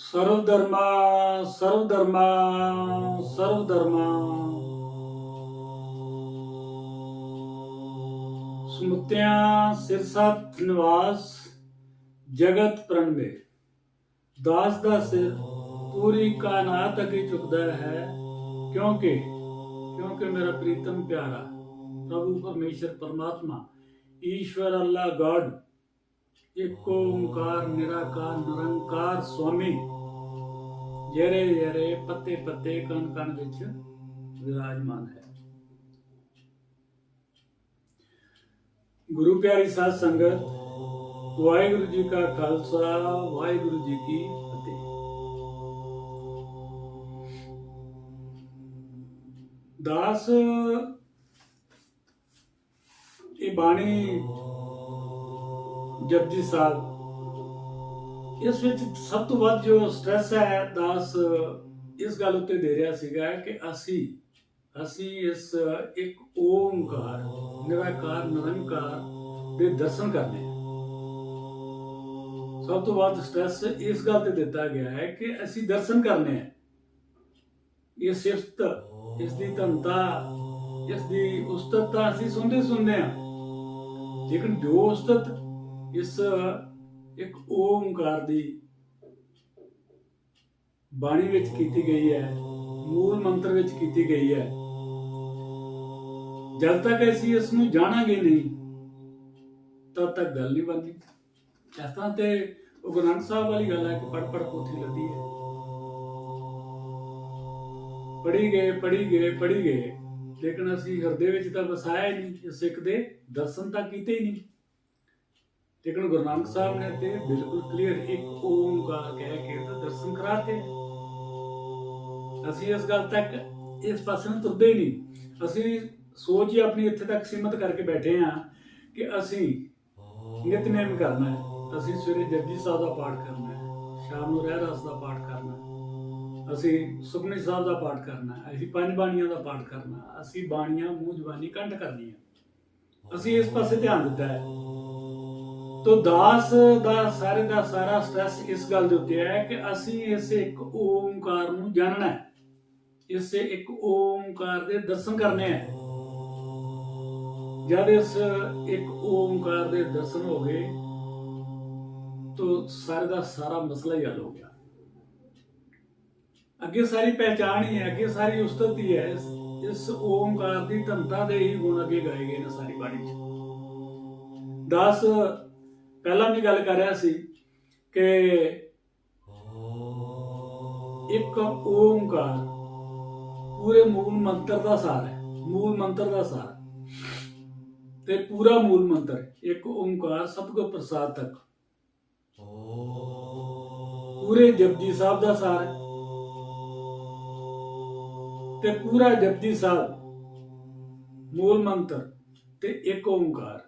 सर्वधर्मा सर्वधर्मा सर्वधर्मा सुमत्यां सिरसत निवास जगत प्रणवे दास दा सिर पूरी कायनात अगे झुकदा है क्योंकि क्योंकि मेरा प्रीतम प्यारा प्रभु परमेश्वर परमात्मा ईश्वर अल्लाह गॉड एक ओंकार निराकार निरंकार स्वामी जरे जरे पत्ते पत्ते कण कण विच विराजमान है। गुरु प्यारी साध संगत, वाहिगुरु जी का खालसा वाहिगुरु जी की फतेह। दास ये बाणी जपजी साहब इस विच सब तो वध जो स्ट्रेस है दास इस गल उत्ते दे रहा सीगा कि असी इस एक ओंकार निराकार निरंकार दे दर्शन करने। सब तो वध स्ट्रेस इस गल ते दिता गया है कि असी दर्शन करने हैं। ये सिफत इसकी धनता इसकी उस्तत तो असी सुनते हैं, लेकिन जो उस्तत इस एक ओंकार दी बाणी विच कीती गई है, मूल मंत्र विच कीती गई है, जब तक असी इसनूं जाणांगे नहीं तब तक गल नहीं बनती। इस तरह ते गुरु नानक साहब वाली गल है कि पढ़ पढ़ पोथी लदी है, पढ़ी गए लेकिन असी हृदय विच तां वसाया ही नहीं, सिख दे दर्शन तां कीते ही नहीं। लेकिन गुरु नानक साहब ने ते बिल्कुल क्लियर एक ओंकार कह के तो दर्शन कराते। असी इस गल तक इस पासे में तुरदे ही नहीं। असी सोच ही अपनी इत्थे तक सीमित करके बैठे हाँ कि असी नितनेम करना है, असी सवेरे जपजी साहब का पाठ करना है, शाम को रहरास का पाठ करना है, असी सुखमनी साहब का पाठ करना है, असी पंज बाणियां का पाठ करना, असी बाणियां मूँह जबानी कंठ करनी है। असी इस पासे ध्यान दिता है। तो दास दा सारा स्ट्रेस इस गल दे उत्ते है कि असी इस एक ओंकार नूं जानना है, इस एक ओंकार दे दर्शन करने हैं। जब इस एक ओंकार दे दर्शन हो गए तो सारे दा सारा मसला ही हल हो गया। अगे सारी पहचान ही है, अगे सारी उस्तत ही है। इस ओंकार दी धनता दे ही गुण अगे गाए गए ने सारी बाणी च। दास पहला भी गल कर रहा सी कि एक ओंकार पूरे मूल मंत्र का सार है, मूल मंत्र का सार ते पूरा मूल मंत्र एक ओंकार सतगुर प्रसाद तक पूरे जपजी साहब का सार है ते पूरा जपजी साहब मूल मंत्र ते एक ओंकार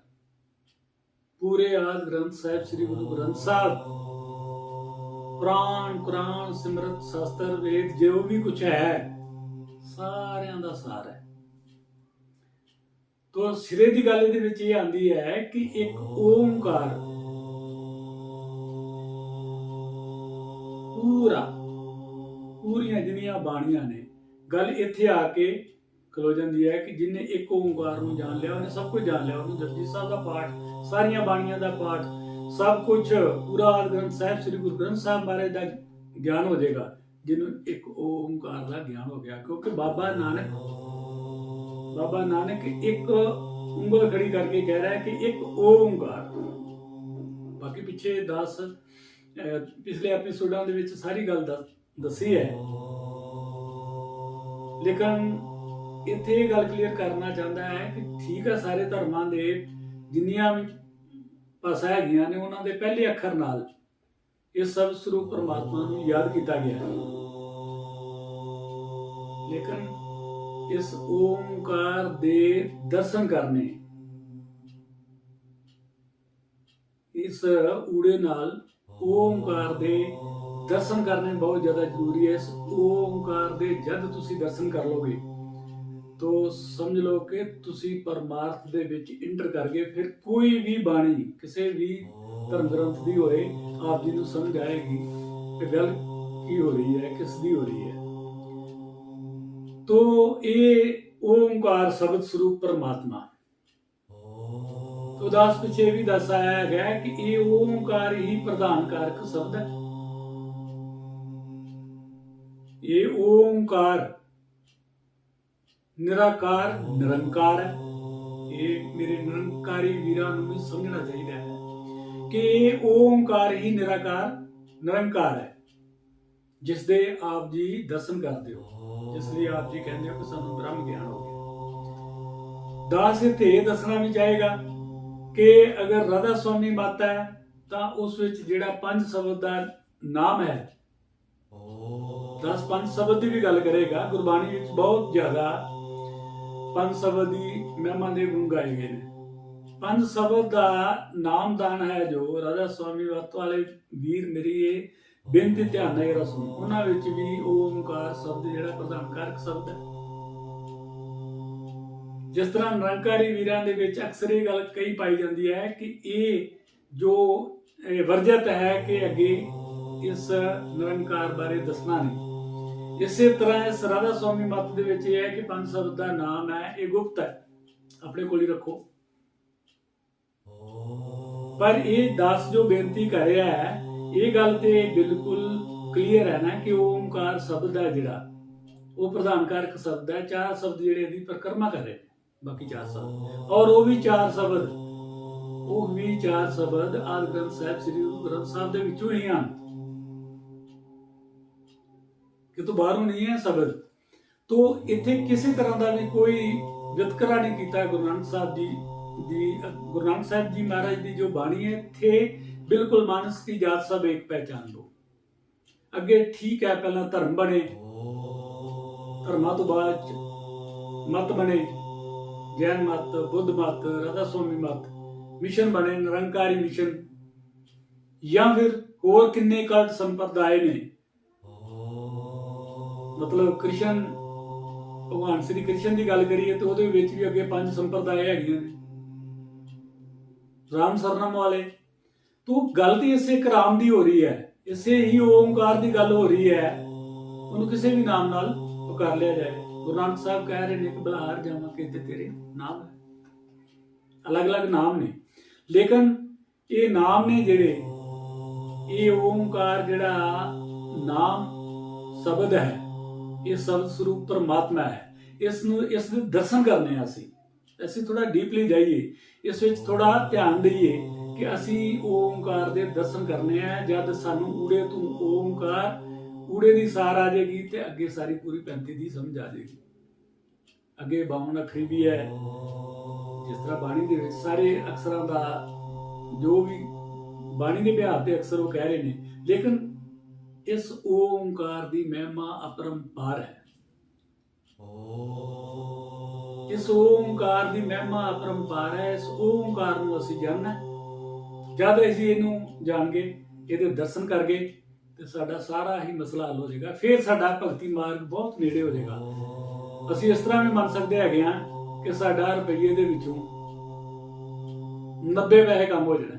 पूरे आद ग्रंथ साहिब श्री गुरु ग्रंथ साहब पुराण कुरान सिमरत शास्त्र वेद जो भी कुछ है सारियां दा सार है। तो सिरे दी गल इहदे विच ये आंदी है कि एक ओंकार पूरियां जिन्नियां बाणियां ने गल इत्थे आके खलो जाती है कि जिन्हें एक ओंकार नूं जान लिया उन्हें सब कुछ जान लिया। उन्हें जपजी साहब का पाठ सारियां बाणियां का पाठ सब कुछ पूरा आदि ग्रंथ साहिब श्री गुरु ग्रंथ साहब बारे का ज्ञान हो जाएगा जिन्हों एक ओंकार का ज्ञान हो गया। क्योंकि बाबा नानक एक उंगल खड़ी करके कह रहा है कि एक ओंकार। बाकी पिछे दास पिछले एपीसोडों दे विच सारी गल दसी है, लेकिन इत्थे गल क्लीयर करना चाहता है कि ठीक है सारे धर्मां दे जिन्नियां भी भाषा हैगियां ने उन्हां दे पहले अखर नाल इस सब स्वरूप परमात्मा नूं याद किया गया है। लेकिन इस ओंकार दे दर्शन करने इस ऊड़े नाल ओंकार दे दर्शन करने बहुत ज्यादा जरूरी है। इस ओंकार दे जद तुसी दर्शन कर लोगे तो समझ लो कि तुसी परमार्थ दे विच इंटर कर गए। फिर कोई भी बाणी किसी भी धर्म ग्रंथ दी होए आप जी नूं समझ आएगी कि गल की हो रही है, किसदी हो रही है। तो ये ओंकार शब्द स्वरूप परमात्मा, तो दास पिछे भी दसाया गया कि ये ओंकार ही प्रधान कारक शब्द है। ये ओंकार निराकार निरंकार है। ये मेरे निरंकारी वीरां नूं भी समझना चाहिए कि ये ओंकार ही निराकार निरंकार है, जिस दे आप जी दर्शन करते हो, जिस लिए आप जी कहते हो कि सानू ब्रह्म ज्ञान हो गया। दास इत्थे दसना भी चाहेगा कि अगर राधा स्वामी माता है तो उस विच जिहड़ा पंज शब्द का नाम है, 10 पंज शब्द की भी गल करेगा। गुरबाणी विच बहुत ज्यादा पंज शब्द की महिमा के गुण गाए गए हैं। पंज शब्द का नामदान है जो राधा स्वामी वत वाले वीर मेरी ये बेनती ध्यान नाल जरा सुनो। उन्हां विच भी ओंकार शब्द जिहड़ा प्रधान कारक शब्द है। जिस तरह निरंकारी वीरां दे विच अक्सर ये गल कही पाई जाती है कि ये जो वर्जित है कि अगे इस निरंकार बारे दसना नहीं। इसे तरह इस राधा स्वामी मत दे विच यह है कि पंज शब्द का नाम है, ये गुप्त है, अपने कोल ही रखो। पर ये दास जो बेनती कर रहा है, ये गल ते बिल्कुल क्लीयर है ना कि ओंकार शब्द है जिहड़ा वो प्रधान कारक शब्द है। 4 शब्द जिहड़े इहदी परिक्रमा कर रहे हैं, बाकी 4 शब्द, और वो भी 4 शब्द, वो भी 4 शब्द आदि ग्रंथ साहिब श्री गुरु ग्रंथ साहिब दे विचों ही हैं, कि तो बाहरों नहीं है शब्द। तो इत्थे किसी तरह का भी कोई वितकरा नहीं किया गुरु नानक साहब जी दी। गुरु नानक साहब जी महाराज की जो बाणी है थे बिल्कुल मानस की जात सब एक पहचान लो। अगे ठीक है पहला धर्म बने, धर्मा तो बाद मत बने, जैन मत, बुद्ध मत, राधा स्वामी मत, मिशन बने निरंकारी मिशन, या फिर होर किन्ने कल्ट संप्रदाय ने। मतलब कृष्ण भगवान श्री कृष्ण की गल करिए तो ਉਹਦੇ ਵਿੱਚ भी अगे 5 संप्रदाय हैगियां ने, राम सरनाम वाले। तो गल तो इसे एक राम की हो रही है, इसे ही ओंकार की गल हो रही है, उन्होंने किसी भी नाम नाल पुकार लिया जाए। गुरु नानक साहब कह रहे हैं कि बलहार जावा के तेरे नाम है, अलग अलग नाम ने, लेकिन ये नाम ने जिहड़े ये ओंकार जिहड़ा नाम शब्द है, ये शब्द स्वरूप परमात्मा है। इस दर्शन करने असी थोड़ा डीपली जाइए, इस विच थोड़ा ध्यान दईए कि असी ओंकार दे दर्शन करने हैं। जब सानू ऊड़े तू ओंकार ऊड़े दी सार आ जाएगी तो अगे सारी पूरी 35 दी समझ आ जाएगी। अगे 52 अखरी भी है, जिस तरह बाणी दे विच सारे अक्षरां दा जो भी बाणी दे बिहार दे अक्षर वो कह रहे हैं, लेकिन इस ओंकार की महिमा अपरंपार है। इस ओंकार की महिमा अपरंपार है। इस ओंकार को असीं जानना, जब असीं इहनूं जान गए, इहदे दर्शन कर गए, तो साडा सारा ही मसला हल हो जाएगा। फिर साडा भगती मार्ग बहुत नेड़े हो जाएगा। असीं इस तरह भी मन सकते हैगे हां कि साडा रुपये दे विचों 90 पैसे कम हो जाना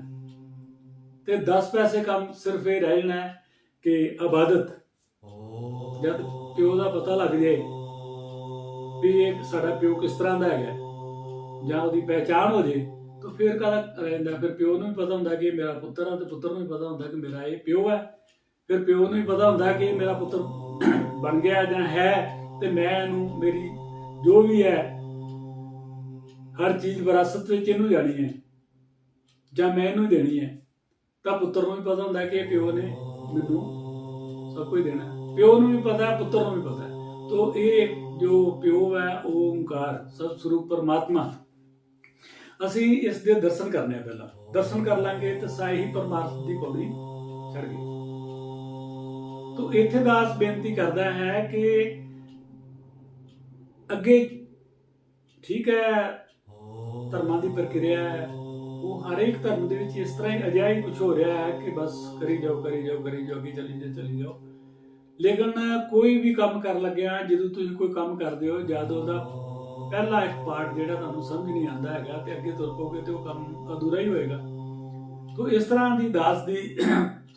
ते 10 पैसे कम सिर्फ ये रह जाना है कि इबादत। जब प्यो का पता लग जाए भी ये साडा प्यो किस तरह का है, जां उसकी पहचान हो जाए, तो फिर कहता रहिंदा। फिर प्यो नूं भी पता हुंदा कि मेरा पुत्र है, तो पुत्र नूं भी पता हुंदा कि मेरा ये प्यो है। फिर प्यो नूं भी पता हुंदा कि मेरा पुत्र बन गया जां है, तो मैं इहनूं मेरी जो भी है हर चीज़ विरासत विच इहनूं जानी है जां मैं इहनूं देनी है। तो पुत्र नूं भी पता हुंदा कि प्यो ने मैनूं सब कुछ देना है। प्यो नूं भी पता है, पुत्र नूं भी पता है। तो ये जो प्यो है ओंकार सब स्वरूप परमात्मा, असी इस दे दर्शन करने पहला दर्शन कर लांगे तो साई ही परमात्मा की पौड़ी चढ़ गई। तो इत्थे दास बेनती करता है कि अगे ठीक है धर्मां की प्रक्रिया है, वो हर एक धर्म के विच इस तरह ही अजिहा ही कुछ हो रहा है कि बस करी जाओ करी जाओ करी जाओ, अगे चली जाओ। लेकिन कोई भी काम कर लग्या, जो तुसीं कोई काम करते हो, जद उसका पहला एक पार्ट जिहड़ा तुहानूं समझ नहीं आता हैगा ते अगे तुर पोगे तो वो काम अधूरा ही होएगा। तो इस तरह की दास की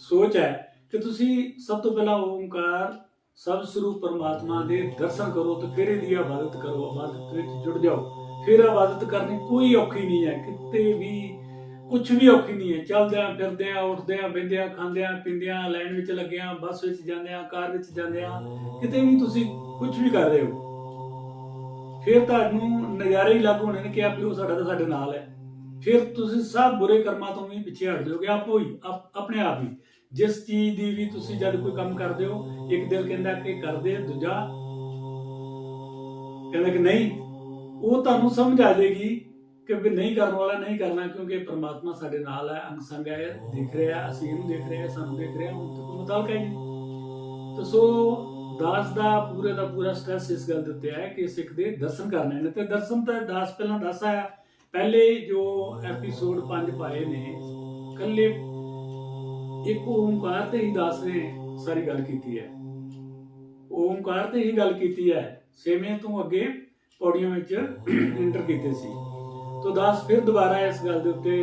सोच है ਕਿ ਤੁਸੀਂ ਸਭ ਤੋਂ ਪਹਿਲਾਂ ਓਮਕਾਰ ਸਭ ਸਰੂਪ ਪਰਮਾਤਮਾ ਦੇ ਦਰਸ਼ਨ ਕਰੋ ਤੇ ਫਿਰ ਇਹਦੀ ਇਬਾਦਤ ਕਰੋ, ਇਬਾਦਤ ਵਿੱਚ ਜੁੜ ਜਾਓ। ਫਿਰ ਇਬਾਦਤ ਕਰਨੀ ਕੋਈ ਔਖੀ ਨਹੀਂ ਹੈ, ਕਿਤੇ ਵੀ ਕੁਝ ਵੀ ਔਖੀ ਨਹੀਂ ਹੈ। ਚੱਲਦਿਆਂ ਫਿਰਦਿਆਂ, ਉੱਠਦਿਆਂ ਬਹਿੰਦਿਆਂ, ਖਾਂਦਿਆਂ ਪੀਂਦਿਆਂ, ਲਾਈਨ ਵਿੱਚ ਲੱਗਿਆਂ, ਬੱਸ ਵਿੱਚ ਜਾਂਦਿਆਂ, ਕਾਰ ਵਿੱਚ ਜਾਂਦਿਆਂ, ਕਿਤੇ ਵੀ ਤੁਸੀਂ ਕੁਝ ਵੀ ਕਰ ਰਹੇ ਹੋ, ਫਿਰ ਤੁਹਾਨੂੰ ਨਜ਼ਾਰੇ ਹੀ ਲੱਗ ਹੋਣੇ ਨੇ ਕਿ ਆ ਪਿਓ ਸਾਡਾ ਤਾਂ ਸਾਡੇ ਨਾਲ ਹੈ। ਫਿਰ ਤੁਸੀਂ ਸਭ ਬੁਰੇ ਕਰਮਾਂ ਤੋਂ ਵੀ ਪਿੱਛੇ ਹਟ ਜਾਓਗੇ ਆਪੋ ਹੀ, ਆਪਣੇ ਆਪ ਹੀ। ਜਿਸ ਚੀਜ਼ ਦੀ ਵੀ ਤੁਸੀਂ ਜਦ ਕੋਈ ਕੰਮ ਕਰਦੇ ਹੋ, ਇੱਕ ਦਿਲ ਕਹਿੰਦਾ ਕਿ ਕਰਦੇ, ਦੂਜਾ ਕਹਿੰਦਾ ਕਿ ਨਹੀਂ, ਉਹ ਤੁਹਾਨੂੰ ਸਮਝ ਆ ਜਾਏਗੀ ਕਿ ਵੀ ਨਹੀਂ ਕਰਨ ਵਾਲਾ ਨਹੀਂ ਕਰਨਾ, ਕਿਉਂਕਿ ਪਰਮਾਤਮਾ ਸਾਡੇ ਨਾਲ ਹੈ, ਅੰਗ ਸੰਗ ਹੈ, ਦੇਖ ਰਿਹਾ, ਅਸੀਂ ਇਹਨੂੰ ਦੇਖ ਰਹੇ ਹਾਂ, ਸਾਨੂੰ ਦੇਖ ਰਿਹਾ, ਹੁਣ ਤਾਂ ਕੋਈ ਮੁਤਾਲਕਾ ਹੀ ਨਹੀਂ। ਤਾਂ ਸੋ ਦਾਸ ਦਾ ਪੂਰੇ ਦਾ ਪੂਰਾ ਸਟ੍ਰੈਸ ਇਸ ਗੱਲ ਦੇ ਉੱਤੇ ਹੈ ਕਿ ਸਿੱਖ ਦੇ ਦਰਸ਼ਨ ਕਰਨੇ ਨੇ। ਤੇ ਦਰਸ਼ਨ ਤਾਂ ਦਾਸ ਪਹਿਲਾਂ ਦੱਸ ਆਇਆ, ਪਹਿਲੇ ਜੋ ਐਪੀਸੋਡ 5 ਪਾਏ ਨੇ, ਕੱਲੇ ਇੱਕ ਓਮਕਾਰ ਤੇ ਹੀ ਦਾਸ ਨੇ ਸਾਰੀ ਗੱਲ ਕੀਤੀ ਹੈ, ਓਮਕਾਰ ਤੇ ਹੀ ਗੱਲ ਕੀਤੀ ਹੈ। 6ਵੇਂ ਤੋਂ ਅੱਗੇ ਪੌੜੀਆਂ ਵਿੱਚ ਇੰਟਰ ਕੀਤੇ ਸੀ। तो दास फिर दोबारा इस गल के उत्ते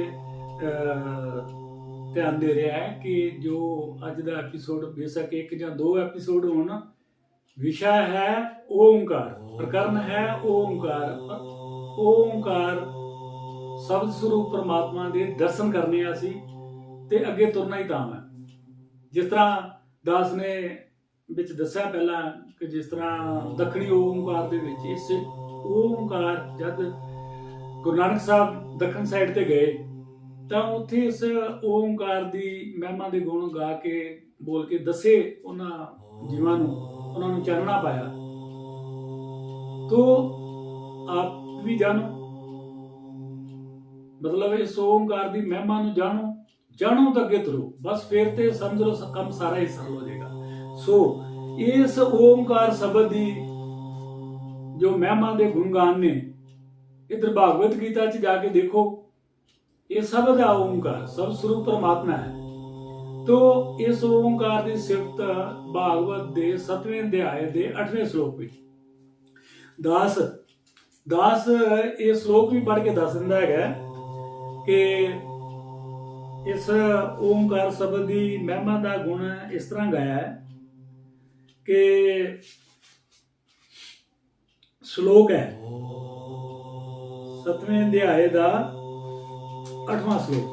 ध्यान दे रहा है कि जो अज का एपीसोड बेशक 1 या 2 एपीसोड होना, विषय है ओंकार, प्रकरण है ओंकार। ओंकार शब्द स्वरूप परमात्मा के दर्शन करने असी ते अगे तुरना ही ताम है। जिस तरह दास ने विच दस्या पहला कि जिस तरह दखनी ओंकार दे विच इस ओंकार जद गुरु नानक साहब दखन साइड ते गए ਤਾਂ ਉੱਥੇ ਇਸ ਓਮਕਾਰ ਦੀ ਮਹਿਮਾ ਦੇ ਗੁਣ ਗਾ ਕੇ ਬੋਲ ਕੇ ਦੱਸੇ ਉਹਨਾਂ ਜੀਵਾਂ ਨੂੰ, ਉਹਨਾਂ ਨੂੰ ਚਾਨਣਾ ਪਾਇਆ। तो आप भी जानो, मतलब इस ओमकार ਦੀ ਮਹਿਮਾ ਨੂੰ ਜਾਣੋ ਤਾਂ ਅੱਗੇ ਤੁਰੋ, ਬਸ ਫਿਰ ਤੇ ਸਮਝ ਲਓ ਕੰਮ ਸਾਰਾ ਹੀ ਸਰਲ ਹੋ ਜਾਏਗਾ। ਸੋ ਇਸ ਓਮਕਾਰ ਸ਼ਬਦ ਦੀ ਜੋ ਮਹਿਮਾ ਦੇ ਗੁਣਗਾਨ ਨੇ, इधर भागवत गीता च जाके देखो, ये शब्द है ओंकार, सब स्वरूप परमात्मा है। तो इस ओंकार की सिफत भागवत के 7वें अध्याय के 8वें श्लोक में दास ये श्लोक भी पढ़ के दस दिंदा है कि इस ओंकार शब्द की महिमा का गुण इस तरह गाया है कि श्लोक है 7वें अध्याय का 8वां श्लोक,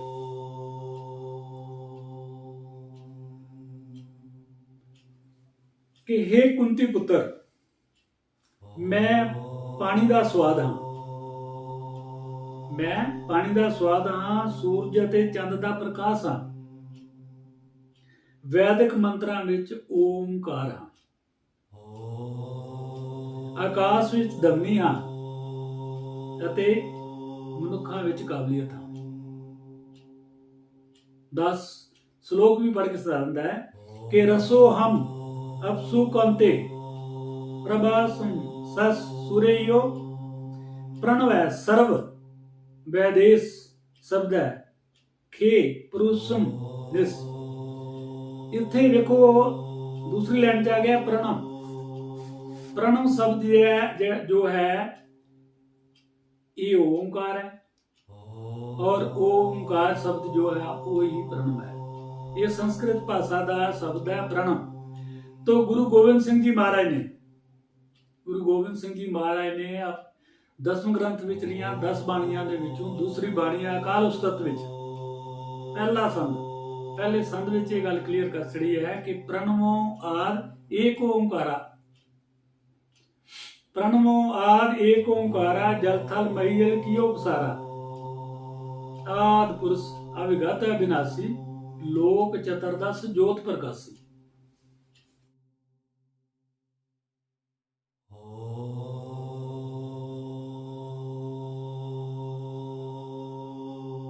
कि हे कुंती पुत्र, मैं पानी का स्वाद हाँ, मैं पानी का स्वाद हाँ, सूरज ते चंद का प्रकाश हाँ, वैदिक मंत्रां विच ओमकार हाँ, आकाश विच धमनी हाँ ਅਤੇ ਮਨੁੱਖਾਂ ਵਿੱਚ ਕਾਬਲੀਅਤ ਹੈ। 10 श्लोक भी पढ़ के सुना दिंदा है कि रसो हम अपसु कंते प्रभासम सस सूर्यो प्रणव सर्व वैदेश शब्द है खे पुरुषम दिस। इत्थे देखो दूसरी लाइन च आ गया प्रणव। प्रणव शब्द जो है ये ओंकार है और ओंकार शब्द जो है वो ही प्रणव है। ये संस्कृत भाषा का शब्द है प्रणव। तो गुरु गोबिंद सिंह जी महाराज ने 10वें ग्रंथ विच लिया 10 बाणियां दे विचों दूसरी बाणी अकाल उस्तत विच पहले संद विच ये गल क्लीयर कर छड़ी है कि प्रणवो आद एक ओंकारा, प्रणवो आद एक ओंकारा, जल थल महीजल कियो पसारा, आद पुरुष अविगत विनाशी, लोक चतुर्दश ज्योत प्रकाशी।